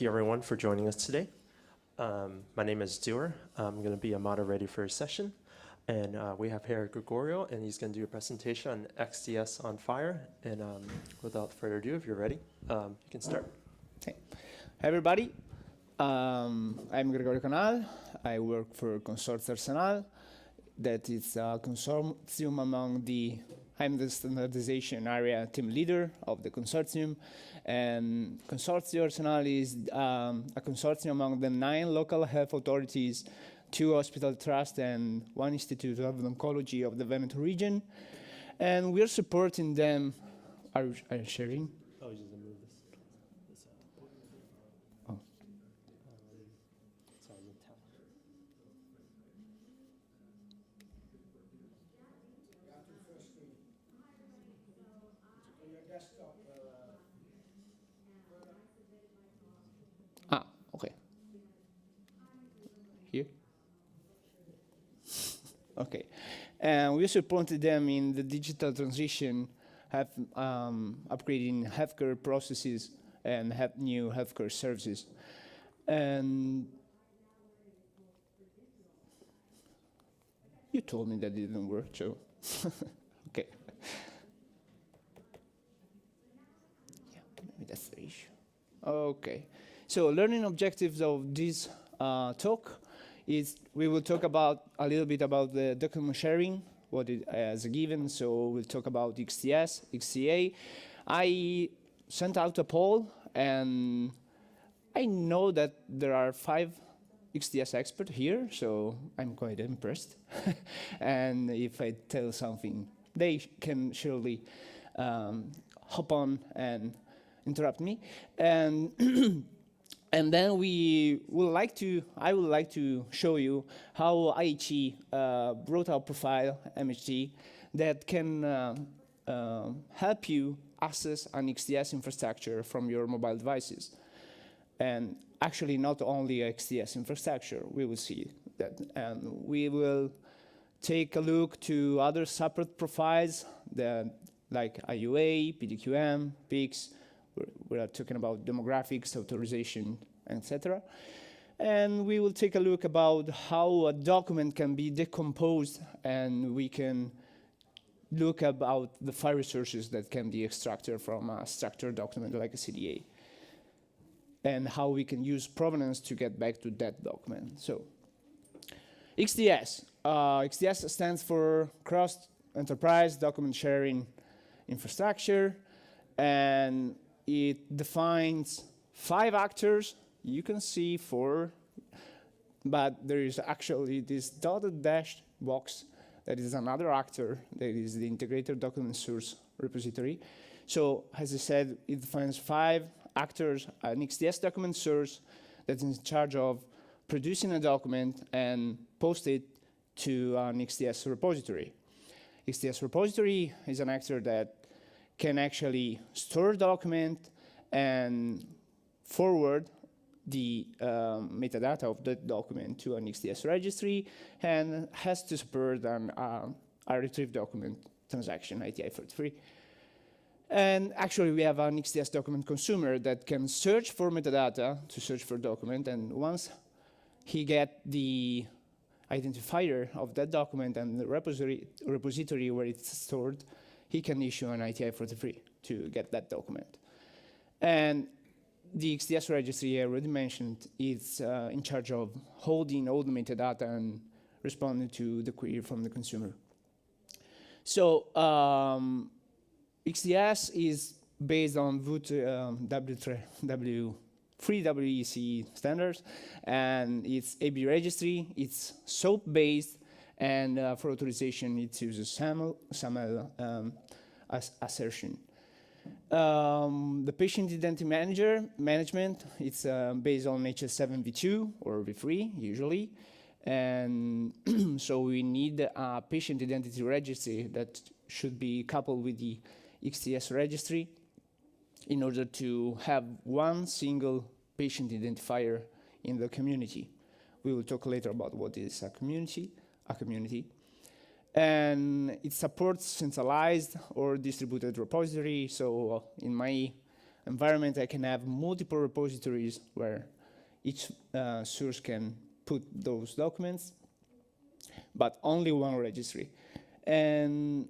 Thank you, everyone, for joining us today. My name is Dewar. I'm going to be a moderator for a session. And we have here Gregorio, and he's going to do a presentation on XDS on FHIR. And without further ado, if you're ready, you can start. Hey, everybody. I'm Gregorio Canal. I work for Consorcio. That is a consortium among I'm the standardization area team leader of the consortium. And Consorcio is a consortium among the 9 local health authorities, 2 hospital trusts, and 1 institute of oncology of the Veneto region. And we're supporting them. Are you sharing? Oh, just move this. Oh. Okay. Here? Okay. And we supported them in the digital transition, upgrading healthcare processes and have new healthcare services. And you told me that it didn't work, so okay. Yeah, maybe that's the issue. Okay. So learning objectives of this talk is we will talk about a little bit about the document sharing, what it as a given. So we'll talk about XDS, XCA. I sent out a poll, and I know that there are 5 XDS experts here, so I'm quite impressed. And if I tell something, they can surely hop on and interrupt me. And and then I would like to show you how IHE wrote our profile MHD that can help you access an XDS infrastructure from your mobile devices. And actually not only XDS infrastructure, we will see that. And we will take a look to other separate profiles like IUA, PDQM, PICS. We are talking about demographics, authorization, etc. And we will take a look about how a document can be decomposed, and we can look about the FHIR resources that can be extracted from a structured document like a CDA, and how we can use Provenance to get back to that document. So, XDS. XDS stands for Cross Enterprise Document Sharing Infrastructure, and it defines 5 actors. You can see 4, but there is actually this dotted dash box that is another actor, that is the integrated document source repository. So, as I said, it defines 5 actors, an XDS document source that is in charge of producing a document and post it to an XDS repository. XDS repository is an actor that can actually store document and forward the metadata of that document to an XDS registry, and has to support a retrieve document transaction, ITI 43. And actually, we have an XDS document consumer that can search for metadata to search for document, and once he gets the identifier of that document and the repository where it's stored, he can issue an ITI 43 to get that document. And the XDS registry I already mentioned is in charge of holding all the metadata and responding to the query from the consumer. So XDS is based on W3WEC standards, and it's AB registry. It's SOAP-based, and for authorization, it uses SAML assertion. The patient identity management, it's based on HS7 v2 or v3 usually, and so we need a patient identity registry that should be coupled with the XDS registry in order to have one single patient identifier in the community. We will talk later about what is a community. And it supports centralized or distributed repository. So in my environment, I can have multiple repositories where each source can put those documents, but only one registry. And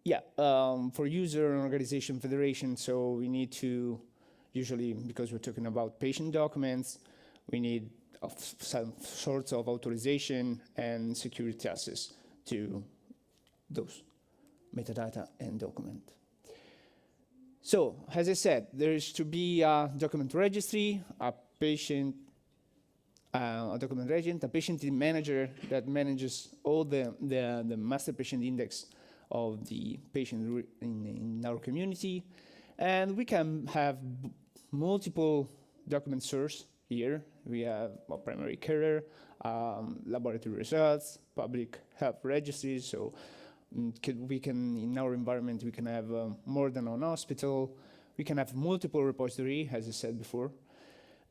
yeah, for user and organization federation, so we need to, usually, because we're talking about patient documents, we need some sorts of authorization and security access to those metadata and document. So, as I said, there is to be a document registry, a document regent, a patient manager that manages all the master patient index of the patient in our community. And we can have multiple document sources here. We have a primary care, laboratory results, public health registries. So we can, in our environment, we can have more than one hospital. We can have multiple repositories, as I said before.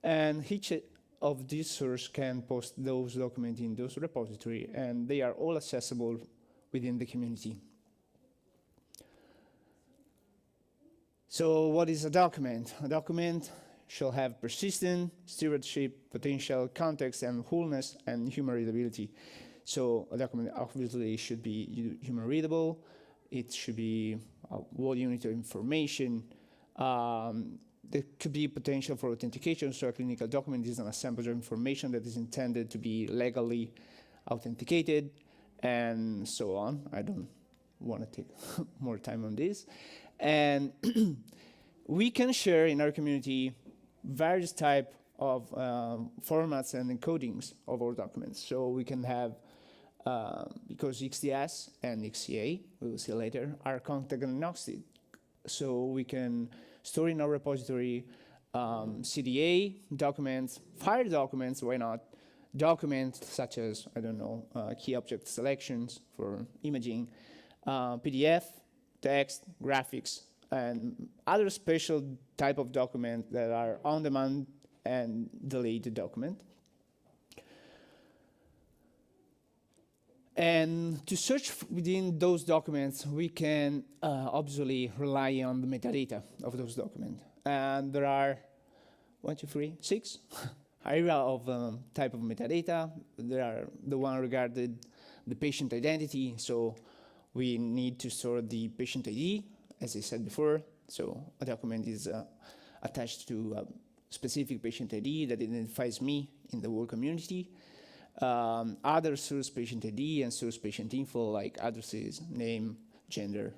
And each of these sources can post those documents in those repositories, and they are all accessible within the community. So what is a document? A document shall have persistent, stewardship, potential, context, and wholeness, and human readability. So a document obviously should be human readable. It should be a whole unit of information. There could be potential for authentication, so a clinical document is an assemblage of information that is intended to be legally authenticated, and so on. I don't want to take more time on this. And we can share in our community various type of formats and encodings of our documents. So we can have, because XDS and XCA, we will see later, are content agnostic. So we can store in our repository CDA documents, FHIR documents, why not? Documents such as, I don't know, key object selections for imaging, PDF, text, graphics, and other special type of document that are on demand and delayed document. And to search within those documents, we can obviously rely on the metadata of those documents. And there are 6 area of type of metadata. There are the one regarding the patient identity. So we need to store the patient ID, as I said before. So a document is attached to a specific patient ID that identifies me in the whole community. Other source patient ID and source patient info like addresses, name, gender.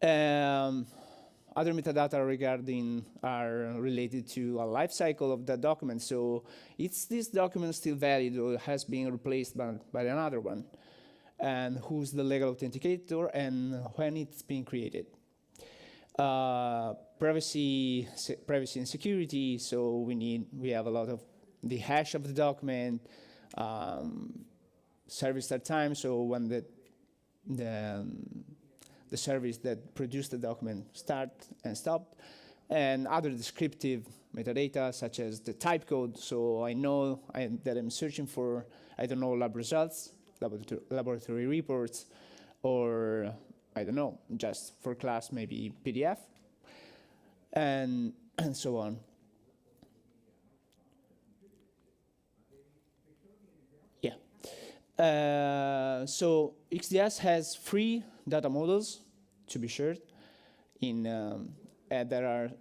Other metadata regarding are related to a life cycle of the document. So is this document still valid or has been replaced by another one? And who's the legal authenticator and when it's being created? Privacy and security. So we have a lot of the hash of the document. Service start time, so when the service that produced the document start and stop, and other descriptive metadata such as the type code, so I know that I'm searching for, I don't know, lab results, laboratory reports, or I don't know, just for class maybe PDF, and so on. So XDS has 3 data models to be shared. There are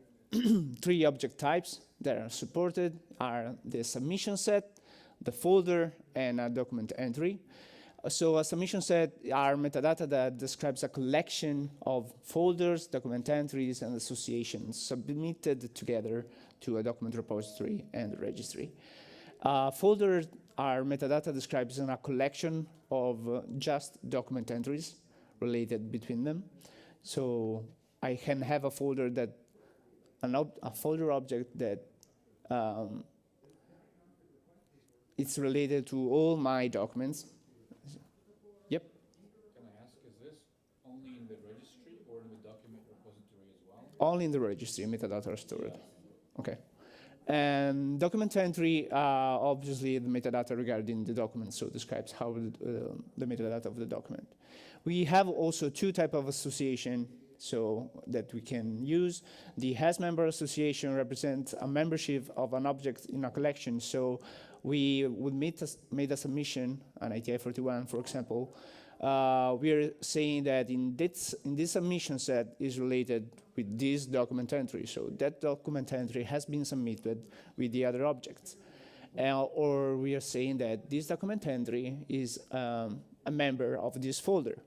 3 object types that are supported, are the submission set, the folder, and a document entry. So a submission set are metadata that describes a collection of folders, document entries, and associations submitted together to a document repository and registry. Folders are metadata describes a collection of just document entries related between them. So I can have a folder that, a folder object that it's related to all my documents. Yep. Can I ask, is this only in the registry or in the document repository as well? Only in the registry, metadata are stored. Yeah. Okay. And document entry, obviously the metadata regarding the document, so describes how the metadata of the document. We have also 2 types of association. so that we can use. The has member association represents a membership of an object in a collection. So we would made a submission, an ITI 41, for example. We are saying that in this submission set is related with this document entry. So that document entry has been submitted with the other objects. Or we are saying that this document entry is a member of this folder.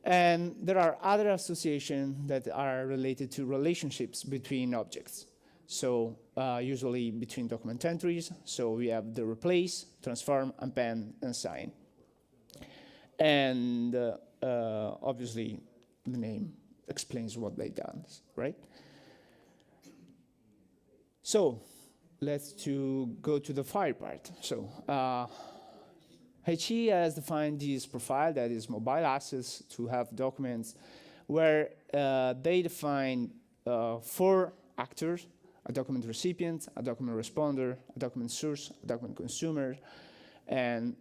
And there are other associations that are related to relationships between objects. So usually between document entries. So we have the replace, transform, append, and sign. And obviously the name explains what they done, right? So let's go to the FHIR part. So IHE has defined this profile that is mobile access to have documents where they define 4 actors: a document recipient, a document responder, a document source, a document consumer, and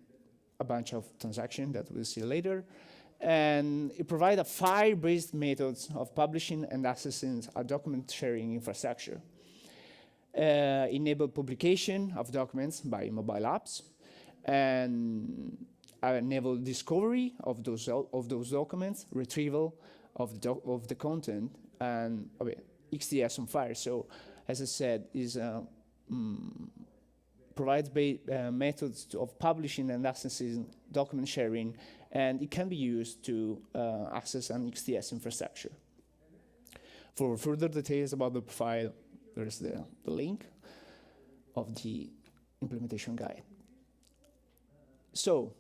a bunch of transactions that we'll see later. And it provides a FHIR-based methods of publishing and accessing a document sharing infrastructure. Enable publication of documents by mobile apps, and enable discovery of those documents, retrieval of the content, and XDS on FHIR. So, as I said, provides methods of publishing and accessing document sharing, and it can be used to access an XDS infrastructure. For further details about the profile, there's the link of the implementation guide. So,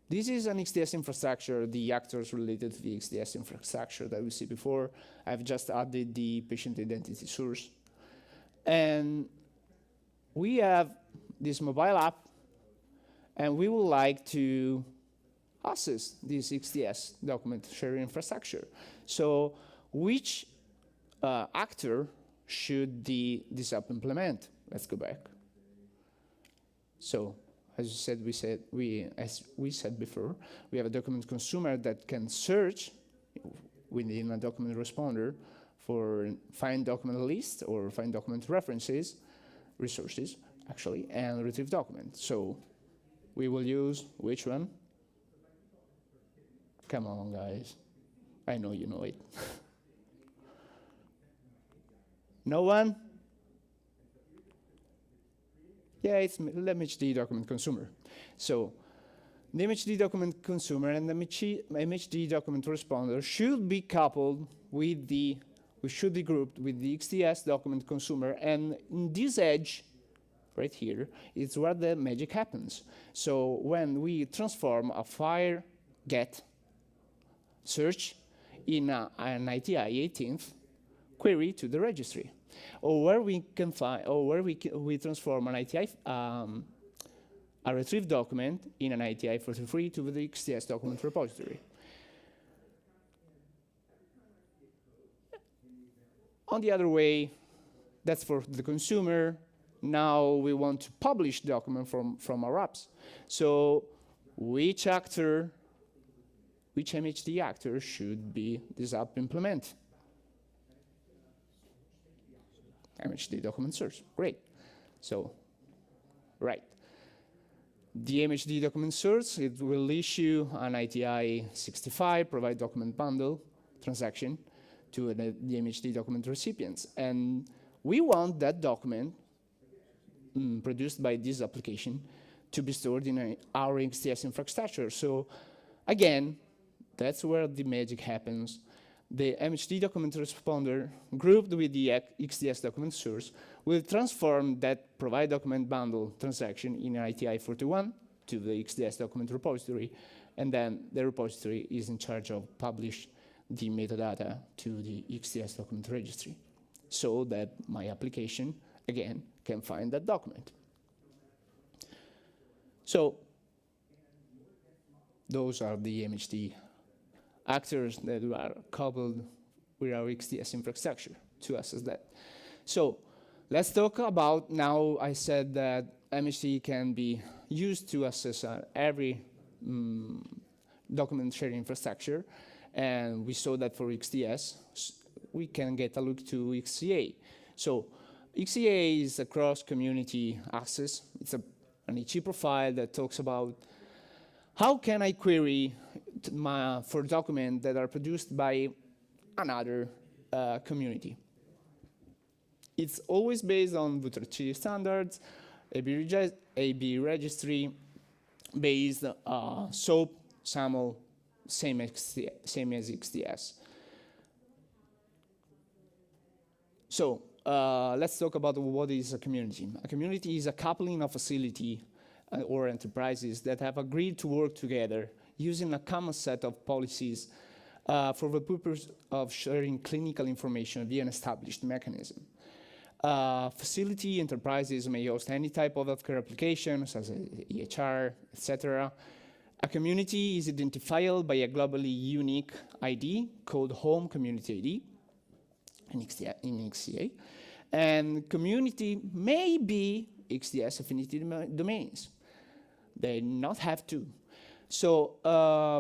this is an XDS infrastructure, the actors related to the XDS infrastructure that we see before. I've just added the patient identity source. And we have this mobile app, and we would like to access this XDS document sharing infrastructure. So which actor should this app implement? Let's go back. So as we said before, we have a document consumer that can search within a document responder for find document list or find document resources, actually, and retrieve document. So we will use which one? Come on, guys. I know you know it. No one? Yeah, it's the MHD document consumer. So the MHD document consumer and the MHD document responder should be coupled with we should be grouped with the XDS document consumer, and in this edge, right here, is where the magic happens. So when we transform a FHIR get search in an ITI 18th query to the registry, or where we can find, or where we transform an ITI a retrieved document in an ITI 43 to the XDS document repository. On the other way, that's for the consumer. Now we want to publish document from our apps. So which MHD actor should this app implement? MHD document source, great. So, right. The MHD document source, it will issue an ITI 65 provide document bundle transaction to the MHD document recipients. And we want that document produced by this application to be stored in our XDS infrastructure. So again, that's where the magic happens. The MHD document responder grouped with the XDS document source will transform that provide document bundle transaction in an ITI 41 to the XDS document repository, and then the repository is in charge of publish the metadata to the XDS document registry so that my application, again, can find that document. So those are the MHD actors that are coupled with our XDS infrastructure to access that. So let's talk about, now I said that MHD can be used to access every document sharing infrastructure, And we saw that for XDS, we can get a look to XCA. So XCA is a cross-community access. It's an IHE profile that talks about how can I query for documents that are produced by another community. It's always based on Buttertree standards, AB registry, based SOAP, SAML, same as XDS. So let's talk about what is a community. A community is a coupling of facility or enterprises that have agreed to work together using a common set of policies for the purpose of sharing clinical information via an established mechanism. Facility enterprises may host any type of healthcare application, such as EHR, etc. A community is identifiable by a globally unique ID called Home Community ID in XCA. And community may be XDS affinity domains. They not have to. So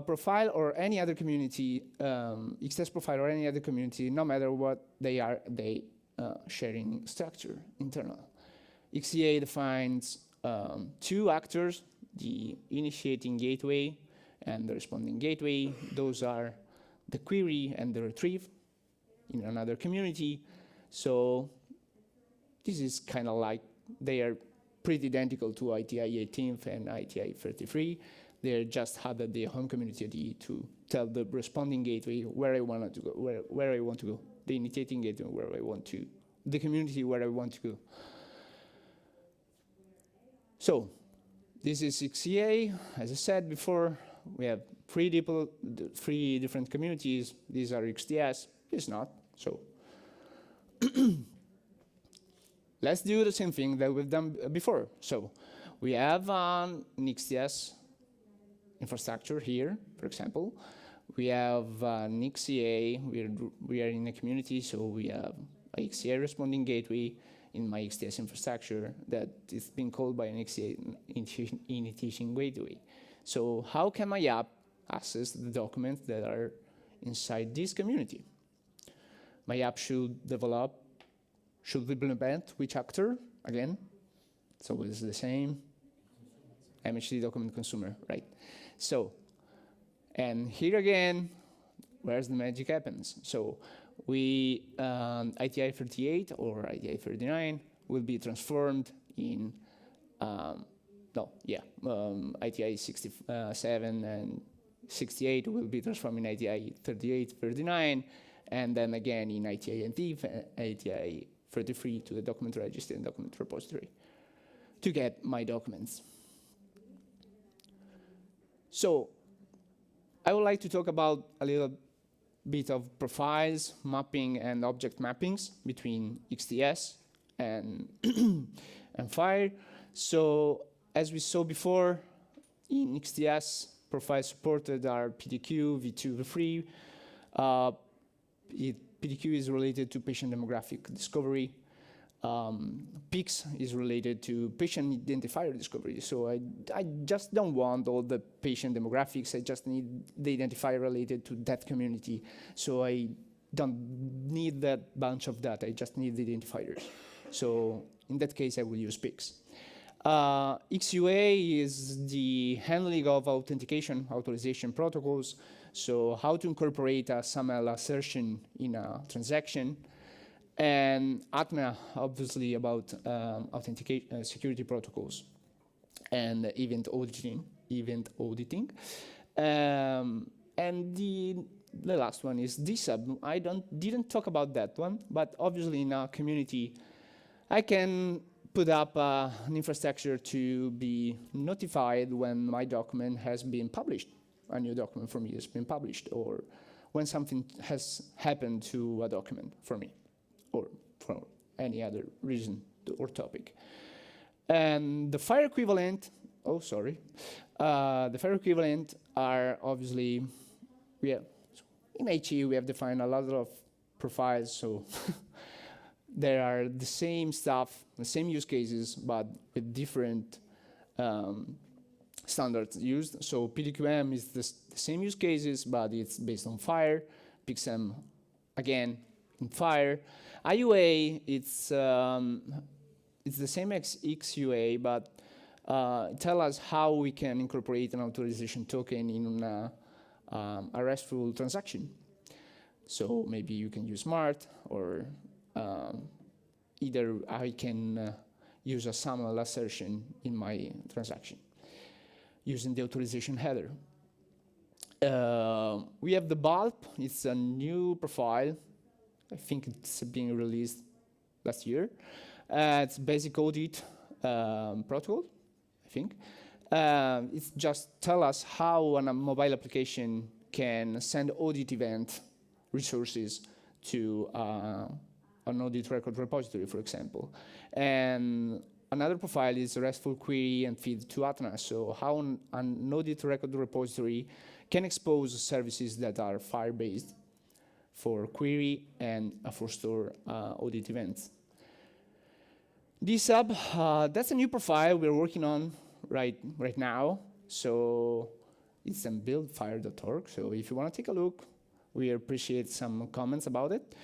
profile or any other community, XDS profile or any other community, no matter what they are, they sharing structure internal. XCA defines two actors, the initiating gateway and the responding gateway. Those are the query and the retrieve in another community. So this is kind of like, they are pretty identical to ITI 18th and ITI 33. They just added the home community ID to tell the responding gateway where I want to go, where I want to go, the initiating gateway where I want to, the community where I want to go. So this is XCA. As I said before, we have three different communities. These are XDS. It's not. So let's do the same thing that we've done before. So we have an XDS infrastructure here, for example. We have an XCA. We are in a community, so we have a XCA responding gateway in my XDS infrastructure that is being called by an XCA initiation gateway. So how can my app access the documents that are inside this community? My app should implement which actor? Again, it's always the same. MHD document consumer, right? So, and here again, where's the magic happens? So we, ITI 38 or ITI 39 will be transformed in, ITI 67 and 68 will be transformed in ITI 38, 39, and then again in ITI and ITI 33 to the document registry and document repository to get my documents. So I would like to talk about a little bit of profiles, mapping, and object mappings between XDS and, and FHIR. So as we saw before, in XDS, profiles supported are PDQ, V2, V3. PDQ is related to patient demographic discovery. PICS is related to patient identifier discovery. So I just don't want all the patient demographics. I just need the identifier related to that community. So I don't need that bunch of data. I just need the identifiers. So in that case, I will use PICS. XUA is the handling of authentication authorization protocols. So how to incorporate a SAML assertion in a transaction. And ATNA, obviously, about authentication security protocols and event auditing. And the last one is DSUB. I didn't talk about that one, but obviously in our community, I can put up an infrastructure to be notified when my document has been published. A new document for me has been published, or when something has happened to a document for me, or for any other reason or topic. And the FHIR equivalent, the FHIR equivalent are obviously, in IHE we have defined a lot of profiles, so there are the same stuff, the same use cases, but with different standards used. So PDQM is the same use cases, but it's based on FHIR. PixM, again, in FHIR. IUA, it's the same as XUA, but tell us how we can incorporate an authorization token in a RESTful transaction. So maybe you can use Smart, or either I can use a SAML assertion in my transaction using the authorization header. We have the bulb. It's a new profile. I think it's being released last year. It's basic audit protocol, I think. It's just tell us how a mobile application can send audit event resources to an audit record repository, for example. And another profile is RESTful query and feed to ATNA. So how an audit record repository can expose services that are FHIR-based for query and for store audit events. DSub, that's a new profile we're working on right now. So it's in buildfhir.org. So if you want to take a look, we appreciate some comments about it.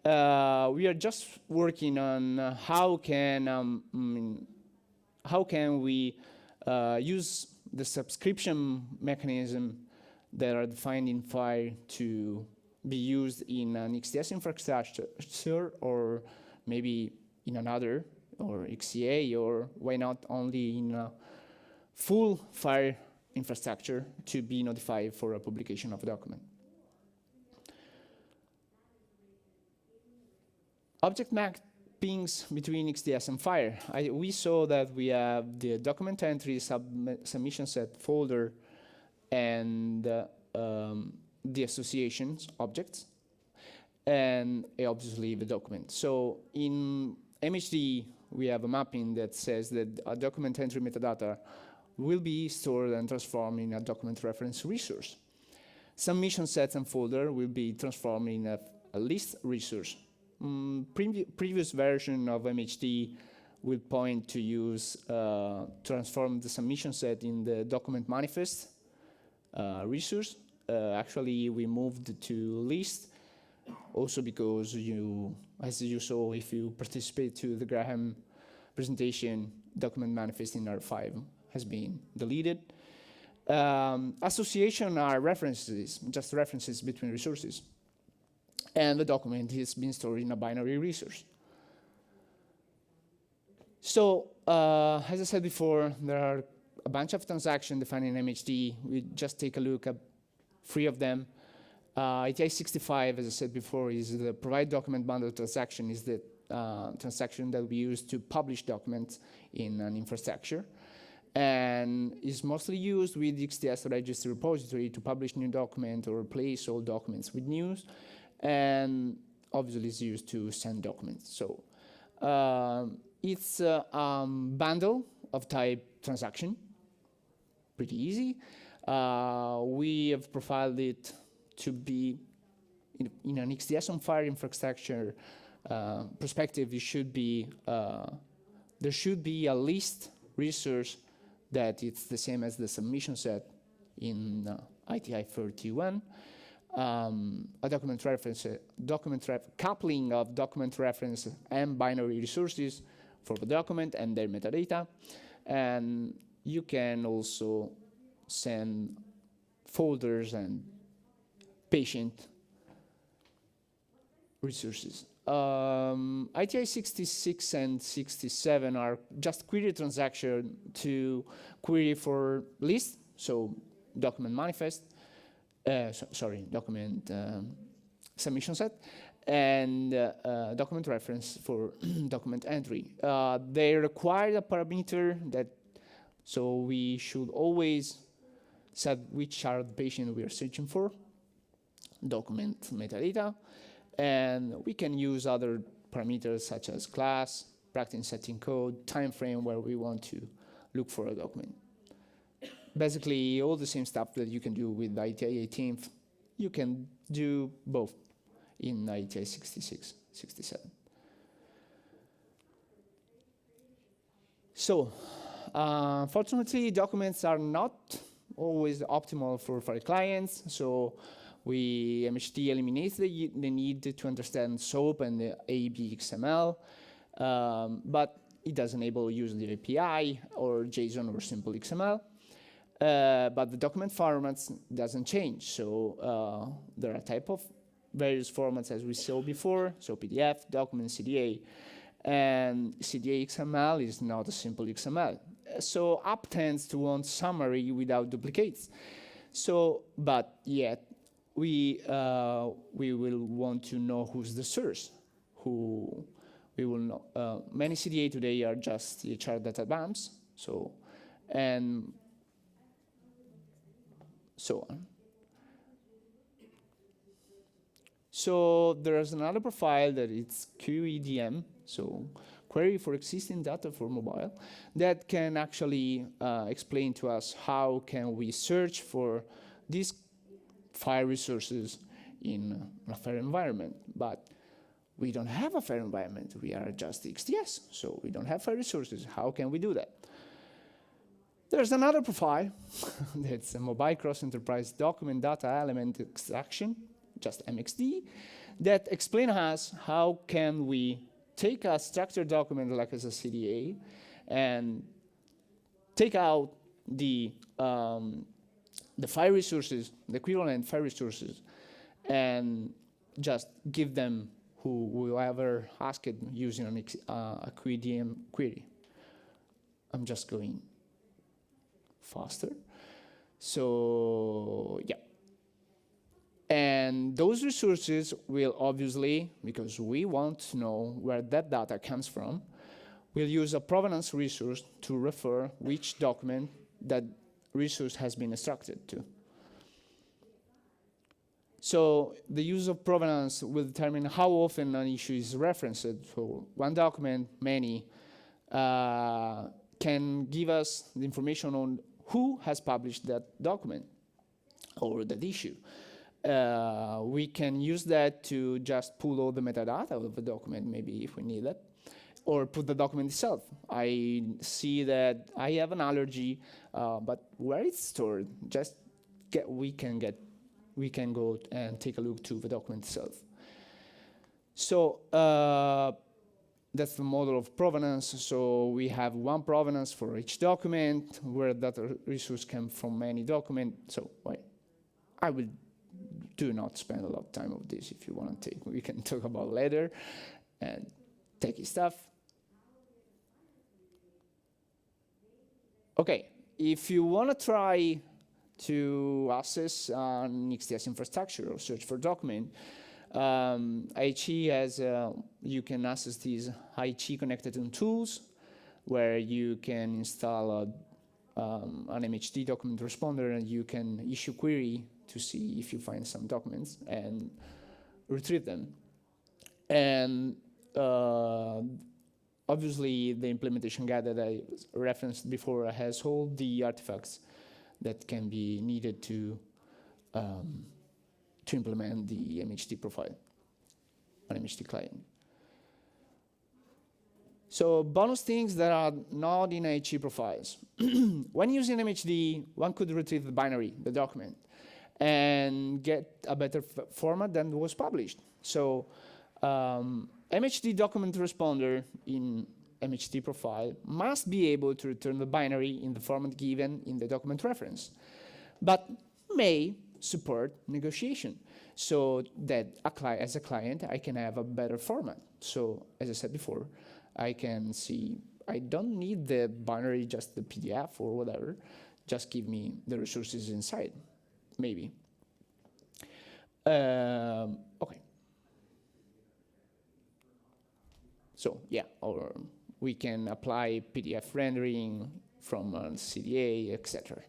We are just working on how can we use the subscription mechanism that are defined in FHIR to be used in an XDS infrastructure, or maybe in another, or XCA, or why not only in a full FHIR infrastructure to be notified for a publication of a document. Object mappings between XDS and FHIR. We saw that we have the document entry, submission set folder, and the associations objects, and obviously the document. So in MHD, we have a mapping that says that a document entry metadata will be stored and transformed in a document reference resource. Submission sets and folder will be transformed in a list resource. Previous version of MHD will point to use transform the submission set in the document manifest resource. Actually, we moved to list, also because as you saw, if you participate to the Graham presentation, document manifest in R5 has been deleted. Association are references, just references between resources. And the document is being stored in a binary resource. So, as I said before, there are a bunch of transactions defined in MHD. We just take a look at 3 of them. ITI 65, as I said before, is the provide document bundle transaction, is the transaction that we use to publish documents in an infrastructure, and is mostly used with the XDS registry repository to publish new document or replace old documents with news, and obviously is used to send documents. So it's a bundle of type transaction, pretty easy. We have profiled it to be in an XDS on FHIR infrastructure perspective. It should be there should be a list resource that it's the same as the submission set in ITI 31. A document reference, coupling of document reference and binary resources for the document and their metadata, and you can also send folders and patient resources. ITI 66 and 67 are just query transaction to query for list, so document manifest, document submission set, and document reference for document entry. They require a parameter that, so we should always set which are the patient we are searching for, document metadata, and we can use other parameters such as class, practice setting code, time frame where we want to look for a document. Basically, all the same stuff that you can do with ITI 18, you can do both in ITI 66, 67. So, Unfortunately, documents are not always optimal for FHIR clients, so MHD eliminates the need to understand SOAP and the ABXML, but it does enable using the API or JSON or simple XML. But the document formats doesn't change, so there are type of various formats as we saw before, so PDF, document, CDA, and CDA XML is not a simple XML. So app tends to want summary without duplicates. So, but yet we will want to know who's the source, who we will know. Many CDA today are just HR data dumps, so, and so on. So there's another profile that it's QEDM, so query for existing data for mobile, that can actually explain to us how can we search for these FHIR resources in a FHIR environment. But we don't have a FHIR environment. We are just XDS, so we don't have FHIR resources. How can we do that? There's another profile that's a mobile cross-enterprise document data element extraction, just MXD, that explain us how can we take a structured document like as a CDA and take out the FHIR resources, the equivalent FHIR resources, and just give them whoever asked it using a QEDM query. I'm just going faster. So yeah. And those resources will obviously, because we want to know where that data comes from, we'll use a provenance resource to refer which document that resource has been extracted to. So the use of provenance will determine how often an issue is referenced. So one document, many, can give us the information on who has published that document or that issue. We can use that to just pull all the metadata of the document, maybe if we need that, or put the document itself. I see that I have an allergy, but where it's stored, just we can go and take a look to the document itself. So that's the model of provenance. So we have one provenance for each document, where that resource came from any document. So I will do not spend a lot of time on this. If you want to take, we can talk about later and techie stuff. Okay, if you want to try to access an XDS infrastructure or search for document, IHE has, you can access these IHE connected tools, where you can install an MHD document responder, and you can issue query to see if you find some documents and retrieve them. And obviously, the implementation guide that I referenced before has all the artifacts that can be needed to implement the MHD profile, an MHD client. So bonus things that are not in IHE profiles. When using MHD, one could retrieve the binary, the document, and get a better format than was published. So MHD document responder in MHD profile must be able to return the binary in the format given in the document reference, but may support negotiation, so that as a client, I can have a better format. So as I said before, I can see, I don't need the binary, just the PDF or whatever, just give me the resources inside, maybe. Okay. So yeah, or we can apply PDF rendering from CDA, etc.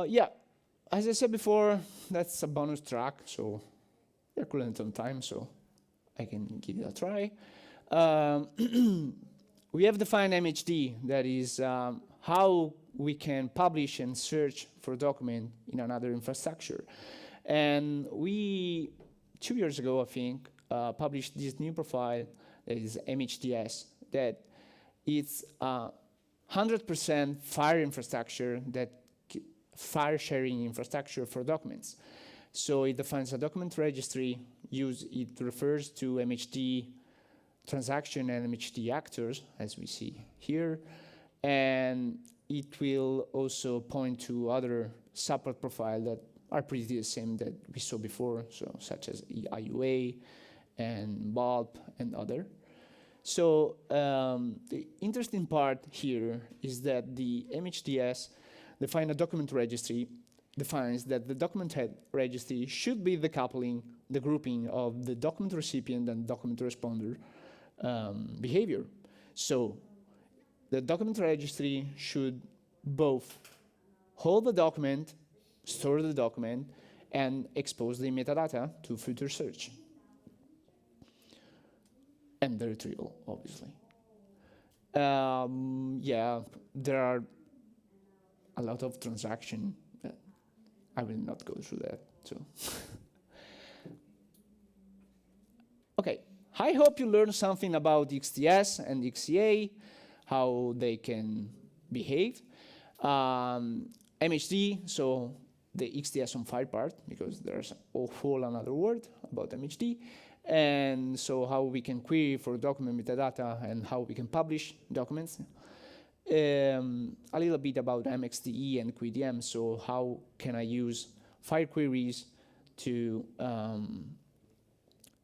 Yeah, as I said before, that's a bonus track, so we're current on time, so I can give it a try. We have defined MHD, that is how we can publish and search for a document in another infrastructure. And we, 2 years ago, I think, published this new profile that is MHDS, that it's 100% FHIR infrastructure, that FHIR sharing infrastructure for documents. So it defines a document registry, it refers to MHD transaction and MHD actors, as we see here, and it will also point to other support profiles that are pretty the same that we saw before, so such as IUA and bulb and other. So the interesting part here is that the MHDS define a document registry defines that the document head registry should be the coupling, the grouping of the document recipient and document responder behavior. So the document registry should both hold the document, store the document, and expose the metadata to filter search. And the retrieval, obviously. Yeah, there are a lot of transactions. I will not go through that. So, okay. I hope you learned something about XDS and XCA, how they can behave. MHD, so the XDS on FHIR part, because there's a whole another word about MHD. And so how we can query for document metadata and how we can publish documents. A little bit about MXDE and QDM, so how can I use FHIR queries to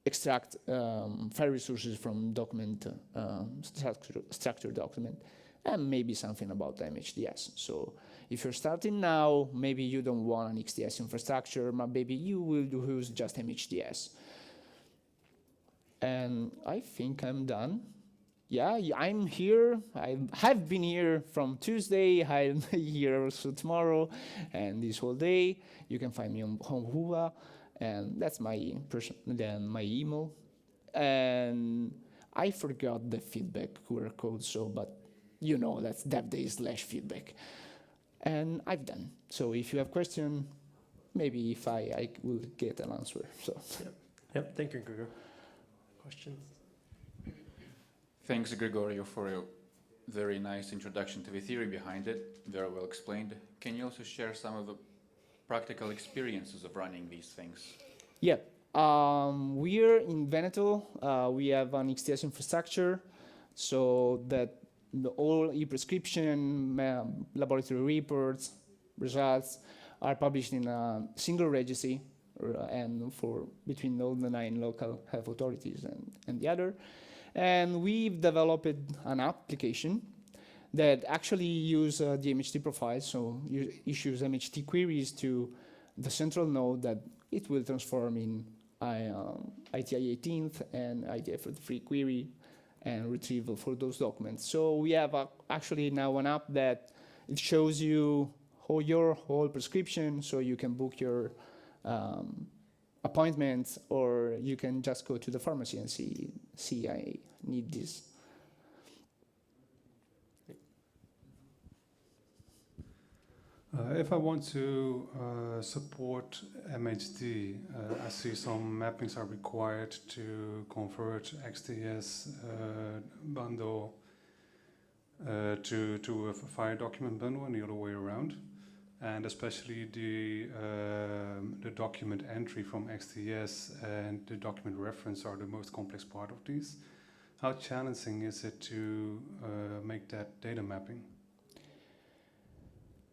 extract FHIR resources from document, structured document, and maybe something about MHDS. So if you're starting now, maybe you don't want an XDS infrastructure, but maybe you will use just MHDS. And I think I'm done. Yeah, I'm here. I have been here from Tuesday. I'm here also tomorrow and this whole day. You can find me on Hua, and that's my my email. And I forgot the feedback QR code, so but you know that's DevDays/feedback. And I've done. So if you have questions, maybe if I will get an answer. So. Yep. Thank you, Gregorio. Questions? Thanks, Gregorio, for a very nice introduction to the theory behind it, very well explained. Can you also share some of the practical experiences of running these things? Yeah, we're in Veneto. We have an XDS infrastructure, so that all e-prescription, laboratory reports, results are published in a single registry, and for between all the 9 local health authorities and the other. And we've developed an application that actually uses the MHD profile, so issues MHD queries to the central node that it will transform in ITI 18th and ITI for the free query and retrieval for those documents. So we have actually now an app that it shows you your whole prescription, so you can book your appointments, or you can just go to the pharmacy and see I need this. If I want to support MHD, I see some mappings are required to convert XDS bundle to a FHIR document bundle and the other way around. And especially the document entry from XDS and the document reference are the most complex part of these. How challenging is it to make that data mapping?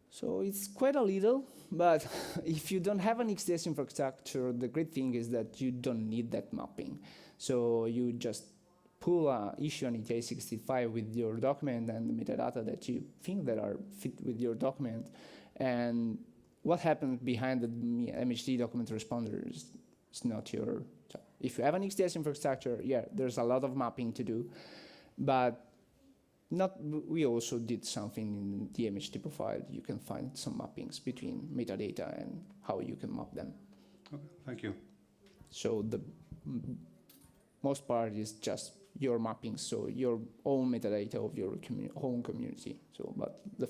So it's quite a little, but if you don't have an XDS infrastructure, the great thing is that you don't need that mapping. So you just pull issue an ITI 65 with your document and the metadata that you think that are fit with your document. And what happens behind the MHD document responder is not your job. If you have an XDS infrastructure, yeah, there's a lot of mapping to do, but we also did something in the MHD profile. You can find some mappings between metadata and how you can map them. Okay, thank you. So the most part is just your mapping, so your own metadata of your own community. So, but the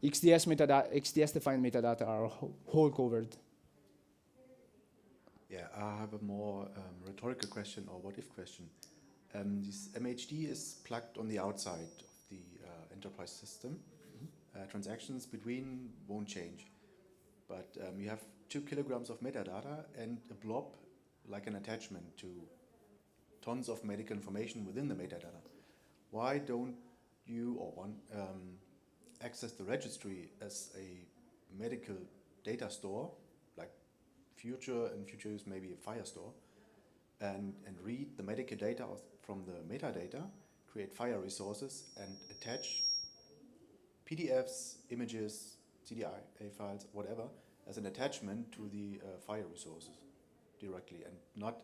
XDS defined metadata are whole covered. Yeah, I have a more rhetorical question or what if question. This MHD is plugged on the outside of the enterprise system. Transactions between won't change, but you have 2 kilograms of metadata and a blob like an attachment to tons of medical information within the metadata. Why don't you or one access the registry as a medical data store, like future use maybe a FHIR store, and read the medical data from the metadata, create FHIR resources, and attach PDFs, images, CDI files, whatever, as an attachment to the FHIR resources directly, and not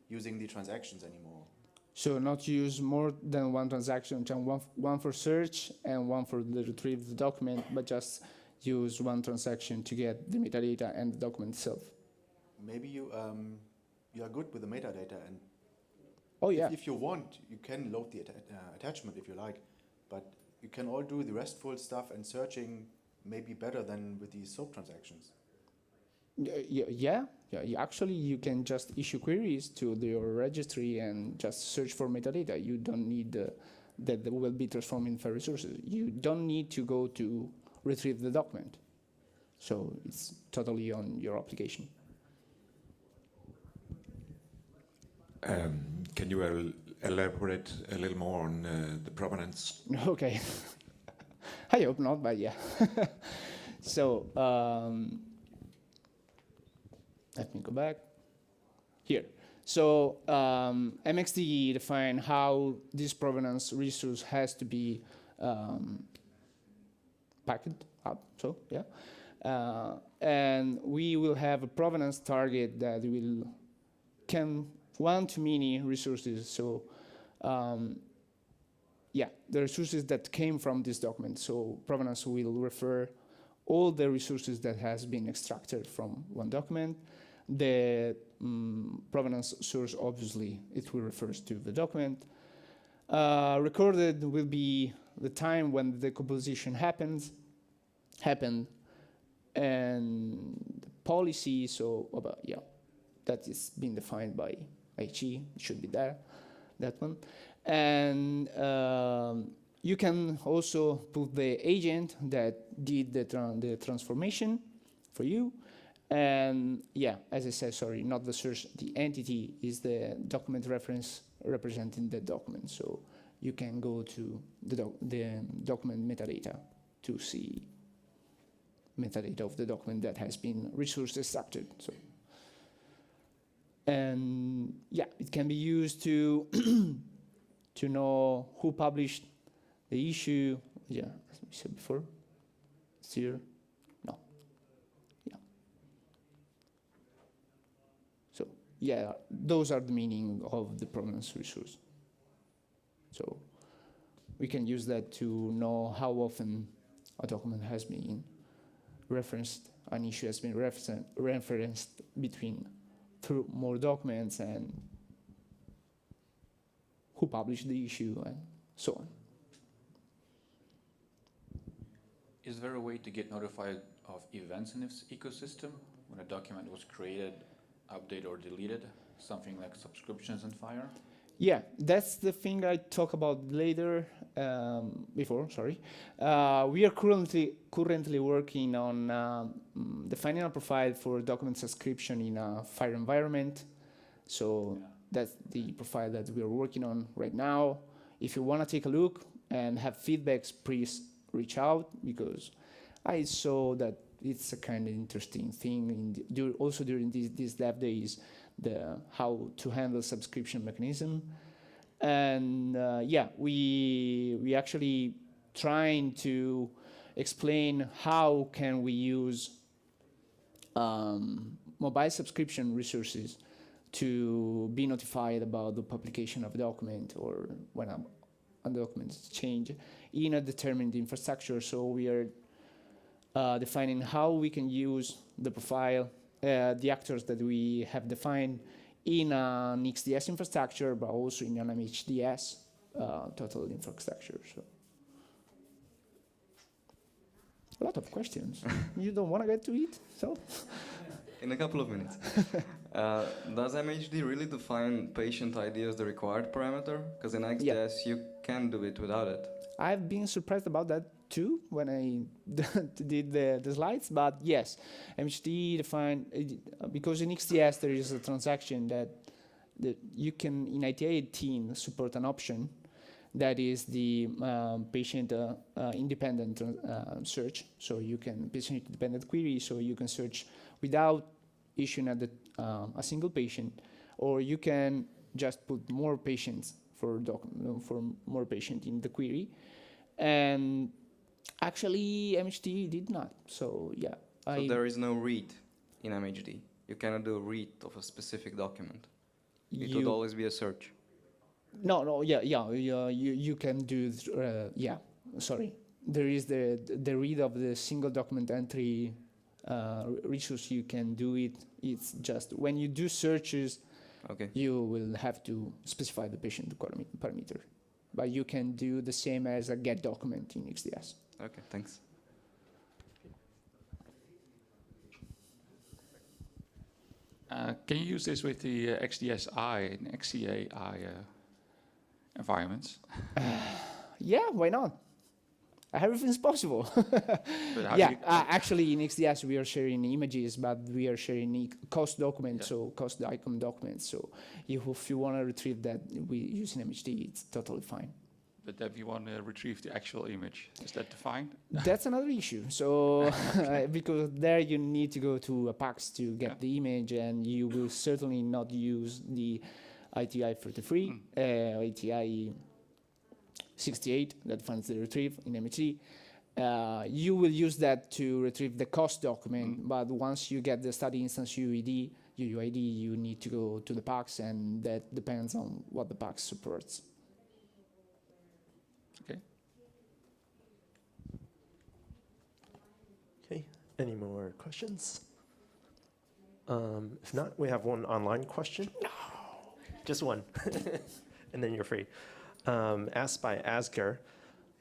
using the transactions anymore. So not use more than one transaction, one for search and one for the retrieve the document, but just use one transaction to get the metadata and the document itself. Maybe you are good with the metadata, and Oh yeah. if you want, you can load the attachment if you like, but you can all do the RESTful stuff and searching maybe better than with these SOAP transactions. Yeah. Actually, you can just issue queries to your registry and just search for metadata. You don't need that will be transformed in FHIR Resources. You don't need to go to retrieve the document. So it's totally on your application. Can you elaborate a little more on the provenance? Okay. I hope not, but yeah. So let me go back here. So MXD define how this provenance resource has to be packed up. So yeah, and we will have a provenance target that can one-to-many resources. So yeah, the resources that came from this document. So provenance will refer all the resources that has been extracted from one document. The provenance source, obviously, it will refer to the document. Recorded will be the time when the decomposition happened, and the policy. So yeah, that is being defined by IHE. It should be there, that one. And you can also put the agent that did the transformation for you. And yeah, as I said, sorry, not the source, the entity is the document reference representing the document. So you can go to the document metadata to see metadata of the document that has been resource extracted. So, and yeah, it can be used to to know who published the issue. Yeah, as we said before, it's here. No. Yeah. So yeah, those are the meaning of the provenance resource. So we can use that to know how often a document has been referenced, an issue has been referenced between through more documents, and who published the issue, and so on. Is there a way to get notified of events in this ecosystem when a document was created, updated, or deleted? Something like subscriptions in FHIR? Yeah, that's the thing I talk about later, before, sorry. We are currently working on defining a profile for document subscription in a FHIR environment. So that's the profile that we are working on right now. If you want to take a look and have feedbacks, please reach out, because I saw that it's a kind of interesting thing also during these DevDays, how to handle subscription mechanism. And yeah, we actually trying to explain how can we use mobile subscription resources to be notified about the publication of a document, or when a document is changed in a determined infrastructure. So we are defining how we can use the profile, the actors that we have defined in an XDS infrastructure, but also in an MHDS total infrastructure. So a lot of questions. You don't want to get to it, so? In a couple of minutes. Does MHD really define patient ID as the required parameter? Because in XDS you can do it without it. I've been surprised about that too when I did the slides, but yes, MHD define because in XDS there is a transaction that you can in IHE 18 support an option that is the patient independent search. So you can patient independent query, so you can search without issuing a single patient, or you can just put more patients for more patient in the query. And actually MHD did not, so yeah. So there is no read in MHD. You cannot do a read of a specific document. It would always be a search. No, you can do, yeah, sorry. There is the read of the single document entry resource, you can do it. It's just when you do searches, okay, you will have to specify the patient parameter. But you can do the same as a get document in XDS. Okay, thanks. Can you use this with the XDS-I and XCA IHE environments? Yeah, why not? Everything's possible. But how do Yeah, you- actually in XDS we are sharing images, but we are sharing cost documents, so cost icon documents. So if you want to retrieve that using MHD, it's totally fine. But if you want to retrieve the actual image, is that defined? That's another issue. So because there you need to go to a PAX to get the image, and you will certainly not use the ITI 33, ITI 68 that finds the retrieve in MHD. You will use that to retrieve the cost document, but once you get the study instance UUID, you need to go to the PAX, and that depends on what the PAX supports. Okay. Okay, any more questions? If not, we have one online question. No. Just one, and then you're free. Asked by Asger,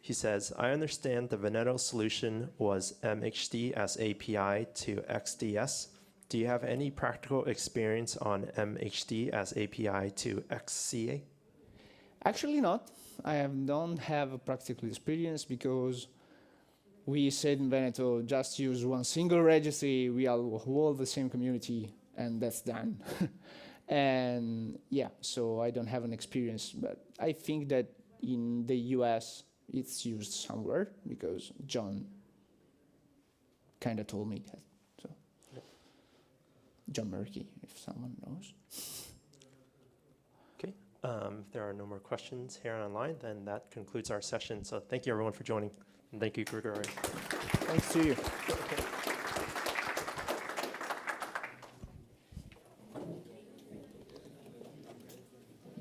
he says, I understand the Veneto solution was MHD as API to XDS. Do you have any practical experience on MHD as API to XCA? Actually not. don't have a practical experience because we said in Veneto, just use one single registry, we all hold the same community, and that's done. And yeah, so I don't have an experience, but I think that in the US it's used somewhere because John kind of told me that. So John Murky, if someone knows. Okay, if there are no more questions here online, then that concludes our session. So thank you everyone for joining, and thank you, Gregorio. Thanks to you.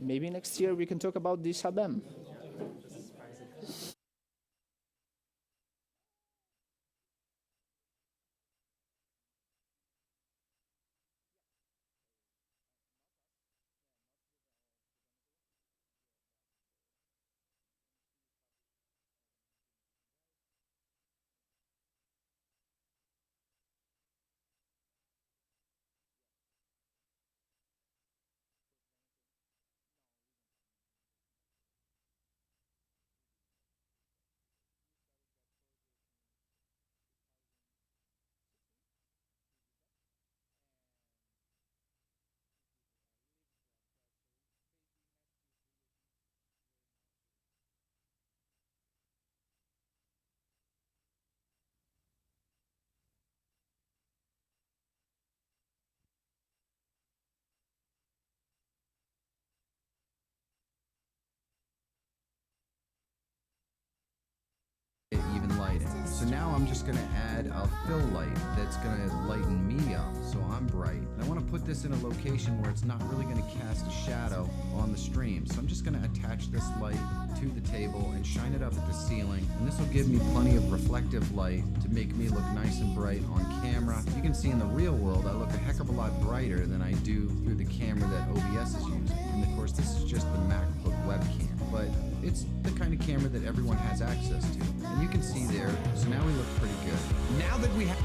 Maybe next year we can talk about this sub-M. Even lighting. So now I'm just gonna add a fill light that's gonna lighten me up so I'm bright. And I wanna put this in a location where it's not really gonna cast a shadow on the stream. So I'm just gonna attach this light to the table and shine it up at the ceiling. And this will give me plenty of reflective light to make me look nice and bright on camera. You can see in the real world I look a heck of a lot brighter than I do through the camera that OBS is using. And of course this is just the MacBook webcam. But it's the kind of camera that everyone has access to. And you can see there, so now we look pretty good. Now that we have